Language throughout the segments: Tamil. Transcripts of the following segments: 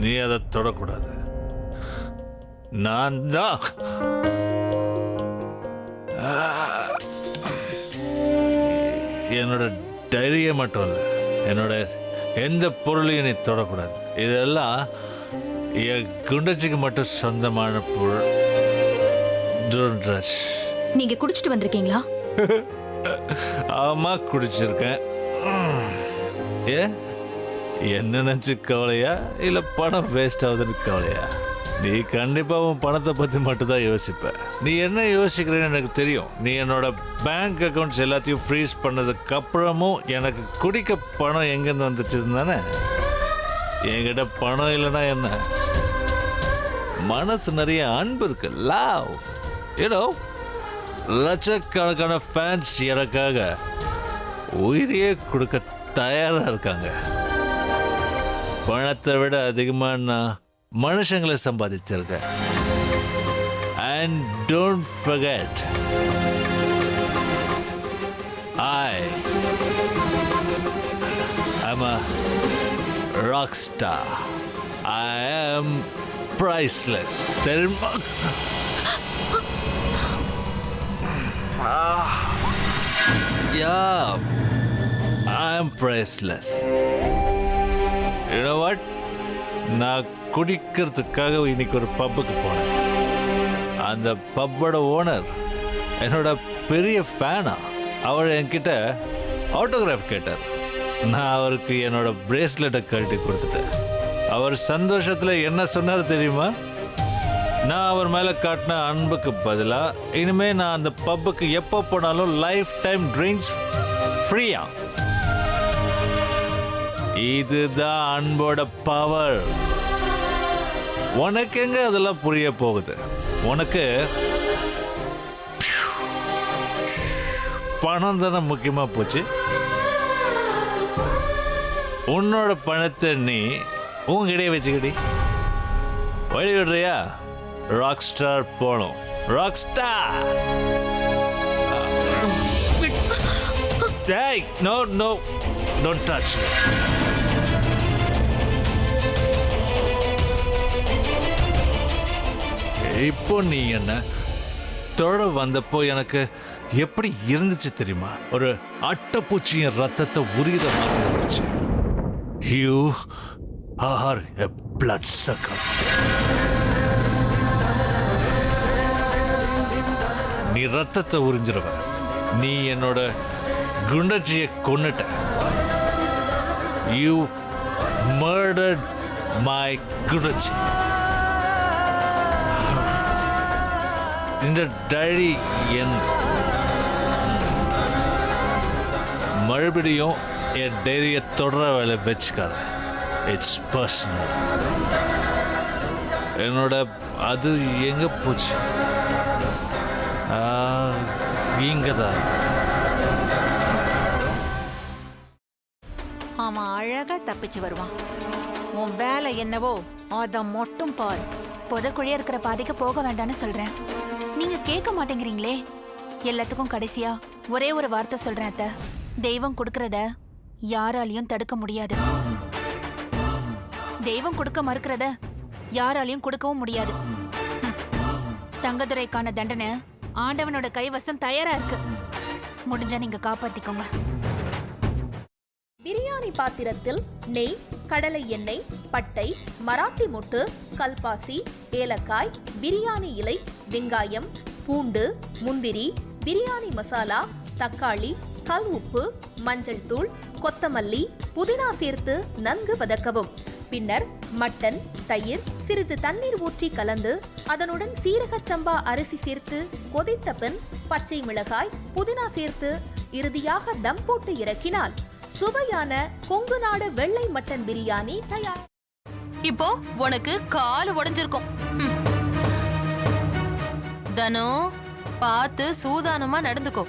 நீ அதை தொடக்கூடாது. நான் தான் என்னோட டைரியை மட்டும் இல்லை, என்னோட எந்த பொருளையும் நீ தொடக்கூடாது. இதெல்லாம் என் குண்டச்சிக்கு மட்டும் சொந்தமான பொருள். துருண்ராஜ், நீங்க குடிச்சிட்டு வந்திருக்கீங்களா? ஆமா, குடிச்சிருக்கேன். என்ன நினைச்சு கவலையா இல்ல பணம் வேஸ்ட் ஆகுதுன்னு கவலையா? நீ கண்டிப்பா உன் பணத்தை பத்தி மட்டும் தான் யோசிப்ப. நீ என்ன யோசிக்கிறேன்னு எனக்கு தெரியும். நீ என்னோட பேங்க் அக்கௌண்ட்ஸ் எல்லாத்தையும் ஃப்ரீஸ் பண்ணதுக்கு அப்புறமும் எனக்கு குடிக்க பணம் எங்கேருந்து வந்துச்சுன்னு தானே. என்கிட்ட பணம் இல்லைன்னா என்ன, மனசு நிறைய அன்பு இருக்கு, லவ். ஏதோ லட்சக்கணக்கான ஃபேன்ஸ் எனக்காக உயிரையே கொடுக்க தயாரா இருக்காங்க. பணத்தை விட அதிகமாக நான் மனுஷங்களை சம்பாதிச்சிருக்கேன். And don't forget, I'm a rock star. I am priceless. தெரியுமா? Yeah, I am priceless. You know what? நான் குடிக்கிறதுக்காக இன்னைக்கு ஒரு பப்புக்கு போனேன். அந்த பப்போட ஓனர் என்னோட பெரிய ஃபேனா. அவர் என்கிட்ட ஆட்டோகிராஃப் கேட்டார். நான் அவருக்கு என்னோட பிரேஸ்லெட்டை கழட்டி கொடுத்துட்டேன். அவர் சந்தோஷத்தில் என்ன சொன்னார் தெரியுமா? நான் அவர் மேலே காட்டின அன்புக்கு பதிலாக இனிமேல் நான் அந்த பப்புக்கு எப்போ போனாலும் லைஃப் டைம் ட்ரிங்க்ஸ் ஃப்ரீயா. இதுதான் அன்போட பவர். உனக்கு எங்க அதெல்லாம் புரிய போகுது? உனக்கு பணம் தானே முக்கியமா போச்சு. உன்னோட பணத்தை நீ உங்ககிட்டயே வச்சுக்கிடி. வழி விடுறியா? ராக் ஸ்டார் போனோம். Rock star. Hey, no, don't touch me. இப்போ நீ என்ன தொட வந்தப்போ எனக்கு எப்படி இருந்துச்சு தெரியுமா? ஒரு அட்டைப்பூச்சியின் ரத்தத்தை உரிகிற மாதிரி இருந்துச்சு. You are a bloodsucker. நீ ரத்தத்தை உறிஞ்சிருவ. நீ என்னோட குண்டச்சியை கொன்னுட்ட. You murdered my குண்டச்சி. இந்த டைரி என் மறுபடியும் என் டைரியை தொடர வேலை வச்சுக்காத. It's personal. என்னோட அது எங்க போச்சு? இங்கதான். அவன் அழகா தப்பிச்சு வருவான். உன் வேலை என்னவோ அத மட்டும் பாரு. புதக்குழியா இருக்கிற பாதைக்கு போக வேண்டாம்னு சொல்றேன். நீங்க கேட்க மாட்டேங்கிறீங்களே. எல்லாத்துக்கும் கடைசியா ஒரே ஒரு வார்த்தை சொல்றேன் அத்தை. தெய்வம் கொடுக்கறத யாராலையும் தடுக்க முடியாது. தெய்வம் கொடுக்க மறுக்கிறத யாராலையும் கொடுக்கவும் முடியாது. தங்கதுரைக்கான தண்டனை ஆண்டவனோட கைவசம் தயாரா இருக்கு. முடிஞ்சா நீங்க காப்பாத்திக்கோங்க. பிரியாணி பாத்திரத்தில் நெய், கடலை எண்ணெய், பட்டை, மராட்டி மொட்டு, கல்பாசி, ஏலக்காய், பிரியாணி இலை, வெங்காயம், பூண்டு, முந்திரி, பிரியாணி மசாலா, தக்காளி, கல் உப்பு, மஞ்சள் தூள், கொத்தமல்லி, புதினா சேர்த்து நன்கு வதக்கவும். பின்னர் மட்டன், தயிர், சிறிது தண்ணீர் ஊற்றி கலந்து அதனுடன் சீரக சம்பா அரிசி சேர்த்து கொதித்த பின் பச்சை மிளகாய், புதினா சேர்த்து இறுதியாக தம் போட்டு இறக்கினால் சுவையான கொங்கு நாடு வெள்ளை மட்டன் பிரியாணி தயார். இப்போ உனக்கு கால் உடைஞ்சிருக்கும். தனோ, பார்த்து சூதானமா நடந்துக்கோ.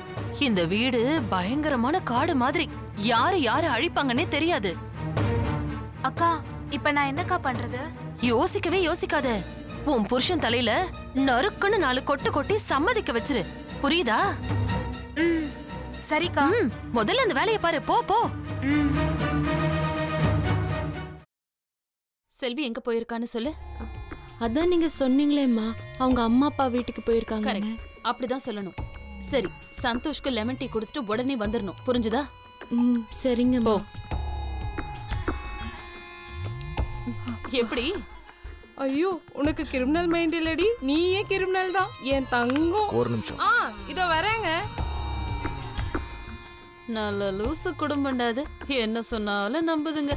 இந்த வீடு பயங்கரமான காடு மாதிரி. யாரு யாரு அழிப்பாங்கன்னே தெரியாது. அக்கா, இப்ப நான் என்னக்கா பண்றது? யோசிக்கவே யோசிக்காத. உன் புருஷன் தலையில நறுக்குன்னு 4 கொட்டு கொட்டி சம்மதிக்க வச்சிரு. புரியுதா? சரிக்கா. முதல்ல அந்த வேலையை பாரு. போ போ. செல்வி எங்க போயிருக்கான்னு சொல்லு. அதான் நீங்க சொன்னீங்களேம்மா அவங்க அம்மா அப்பா வீட்டுக்கு போயிருக்காங்க. கரெக்ட், அப்படிதான் சொல்லணும். சரி, சந்தோஷ்க்கு லெமன் டீ கொடுத்துட்டு உடனே வந்துடணும், புரிஞ்சுதா? சரிங்கம்மா. எப்படி? ஐயோ, உனக்கு கிரிமினல் மைண்ட் இல்லடி, நீயே கிரிமினல் தான் என் தங்கம். ஒரு நிமிஷம். இதோ வரேங்க. நல்ல லூசு குடும்பம்டாது, என்ன சொன்னாலும் நம்புதுங்க.